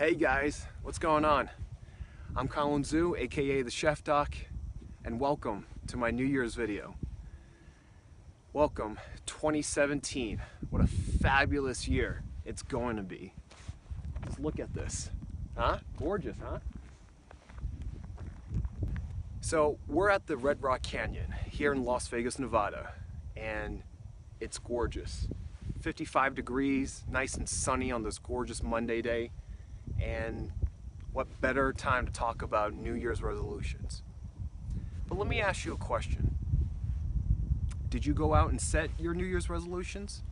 Hey guys, what's going on? I'm Colin Zhu, aka TheChefDoc, and welcome to my New Year's video. Welcome 2017. What a fabulous year it's going to be. Just look at this. Huh? Gorgeous, huh? So we're at the Red Rock Canyon here in Las Vegas, Nevada, and it's gorgeous. 55 degrees, nice and sunny on this gorgeous Monday day. And what better time to talk about New Year's resolutions? But let me ask you a question. Did you go out and set your New Year's resolutions?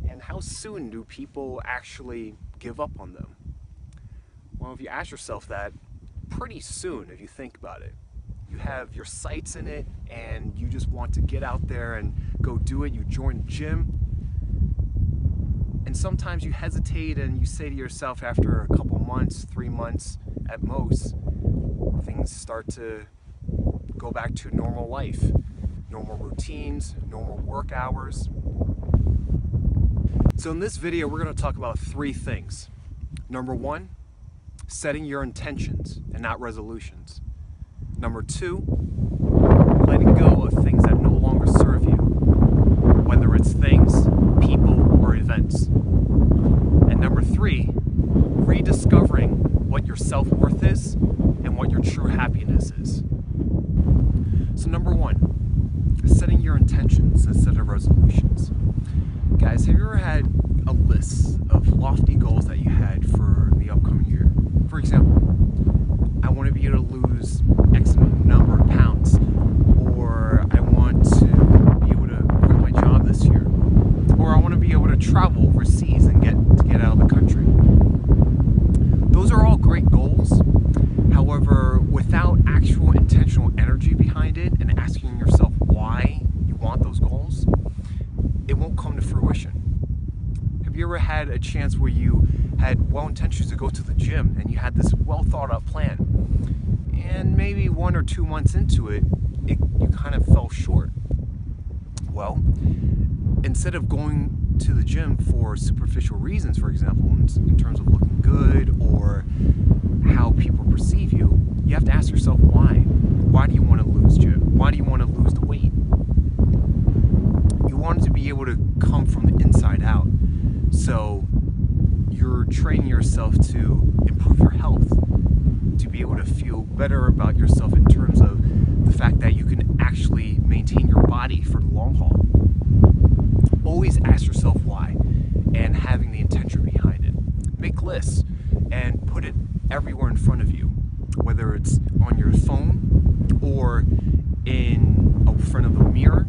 And how soon do people actually give up on them? Well, if you ask yourself that, pretty soon if you think about it. You have your sights in it and you just want to get out there and go do it. You join the gym. And sometimes you hesitate and you say to yourself after a couple months, 3 months at most, things start to go back to normal life, normal routines, normal work hours. So in this video, we're going to talk about 3 things. Number 1, setting your intentions and not resolutions. Number 2, letting go of things that no longer serve you, whether it's things, people, or events. And number 3, rediscovering what your self-worth is and what your true happiness is. So number 1, setting your intentions instead of resolutions. Guys, have you ever had a list of lofty goals that you had for the upcoming year? For example, I want to be able to lose X number of pounds, or I want to be able to quit my job this year, or I want to be able to travel overseas and get out of the country. Those are all great goals. However, without actual intentional energy behind it and asking yourself why you want those goals, it won't come to fruition. Have you ever had a chance where you had well intentions to go to the gym and you had this well thought out plan, and maybe 1 or 2 months into it, you kind of fell short? Well, instead of going to the gym for superficial reasons, for example, in terms of looking good or how people perceive you, you have to ask yourself why. Why do you want to lose, Jim? Why do you want to lose the weight? You want it to be able to come from the inside out. So you're training yourself to improve your health, to be able to feel better about yourself in terms of the fact that you can actually maintain your body for the long haul. Always ask yourself why, and having the intention behind it. Make lists and put it everywhere in front of you, whether it's on your phone or in front of a mirror,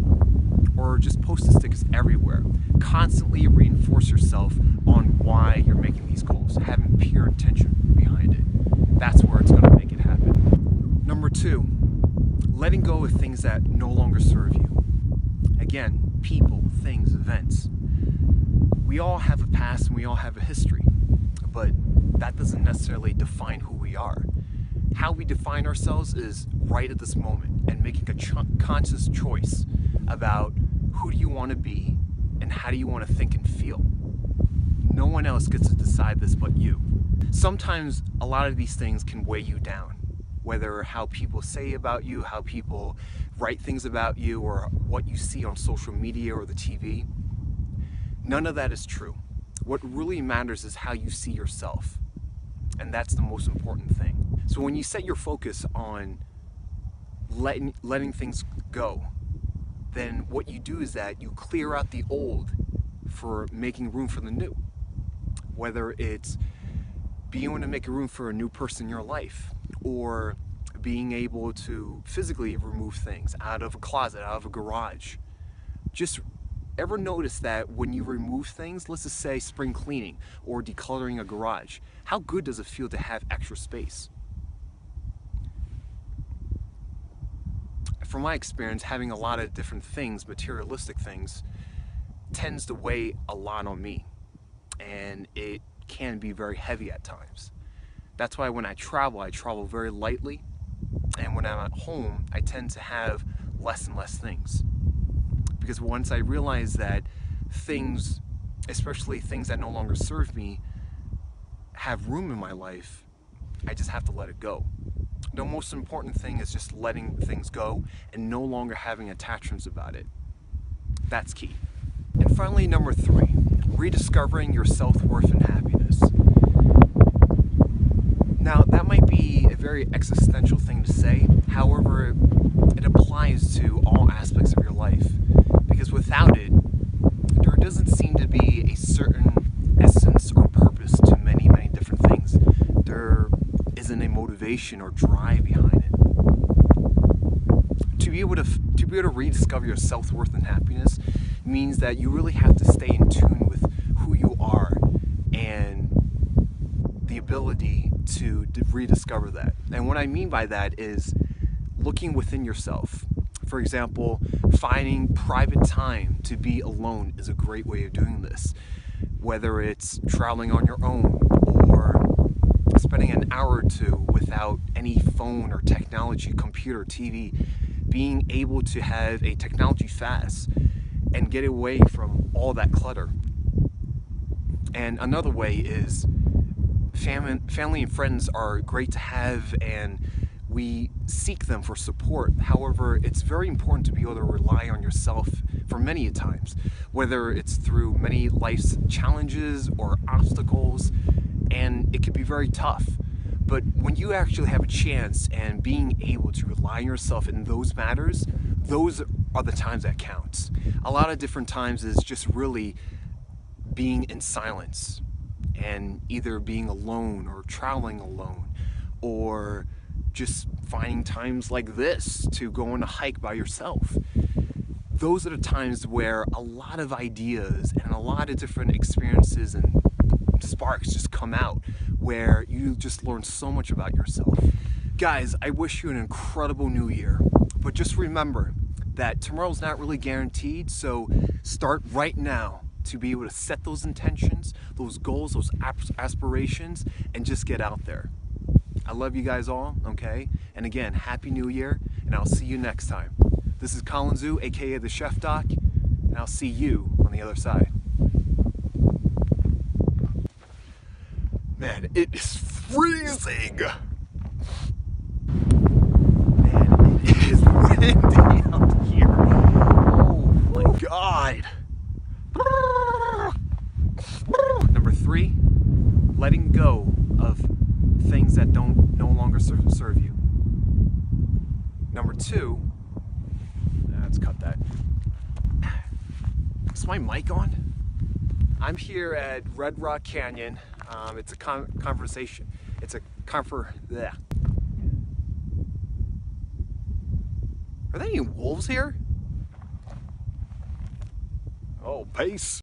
or just post-it stickers everywhere. Constantly reinforce yourself on why you're making these goals, having pure intention behind it. That's where it's going to make it happen. Number 2, letting go of things that no longer serve you. Again, people, things, events. We all have a past and we all have a history, but that doesn't necessarily define who we are. How we define ourselves is right at this moment and making a conscious choice about who do you want to be and how do you want to think and feel. No one else gets to decide this but you. Sometimes a lot of these things can weigh you down, whether how people say about you, how people write things about you, or what you see on social media or the TV. None of that is true. What really matters is how you see yourself, and that's the most important thing. So when you set your focus on letting things go, then what you do is that you clear out the old for making room for the new. Whether it's being able to make room for a new person in your life, or being able to physically remove things out of a closet, out of a garage. Just ever notice that when you remove things, let's just say spring cleaning or decluttering a garage, how good does it feel to have extra space? From my experience, having a lot of different things, materialistic things, tends to weigh a lot on me, and it can be very heavy at times. That's why when I travel very lightly, and when I'm at home, I tend to have less and less things. Because once I realize that things, especially things that no longer serve me, have room in my life, I just have to let it go. The most important thing is just letting things go and no longer having attachments about it. That's key. And finally, number 3, rediscovering your self-worth and happiness. Now, that might be a very existential thing to say. However, it applies to all aspects of your life. Because without it, there doesn't seem to be a certain essence or purpose to many, many different things. There isn't a motivation or drive behind it. To be able to rediscover your self-worth and happiness means that you really have to stay in tune with who you are and the ability to rediscover that. And what I mean by that is looking within yourself. For example, finding private time to be alone is a great way of doing this. Whether it's traveling on your own or spending an hour or two without any phone or technology, computer, TV, being able to have a technology fast and get away from all that clutter. And another way is family and friends are great to have, and we seek them for support. However, it's very important to be able to rely on yourself for many times, whether it's through many life's challenges or obstacles, and it can be very tough. But when you actually have a chance and being able to rely on yourself in those matters, those are the times that counts. A lot of different times is just really being in silence and either being alone or traveling alone, or just finding times like this to go on a hike by yourself. Those are the times where a lot of ideas and a lot of different experiences and sparks just come out, where you just learn so much about yourself. Guys, I wish you an incredible new year, but just remember that tomorrow's not really guaranteed, so start right now to be able to set those intentions, those goals, those aspirations, and just get out there. I love you guys all, okay? And again, Happy New Year, and I'll see you next time. This is Colin Zhu, aka TheChefDoc, and I'll see you on the other side. Man, it is freezing! Man, it is windy out here. Oh my God. Number 3, letting go of things that no longer serve you. Number 2, let's cut that. Is my mic on? I'm here at Red Rock Canyon. It's a conversation. It's a bleh. Are there any wolves here? Oh, peace.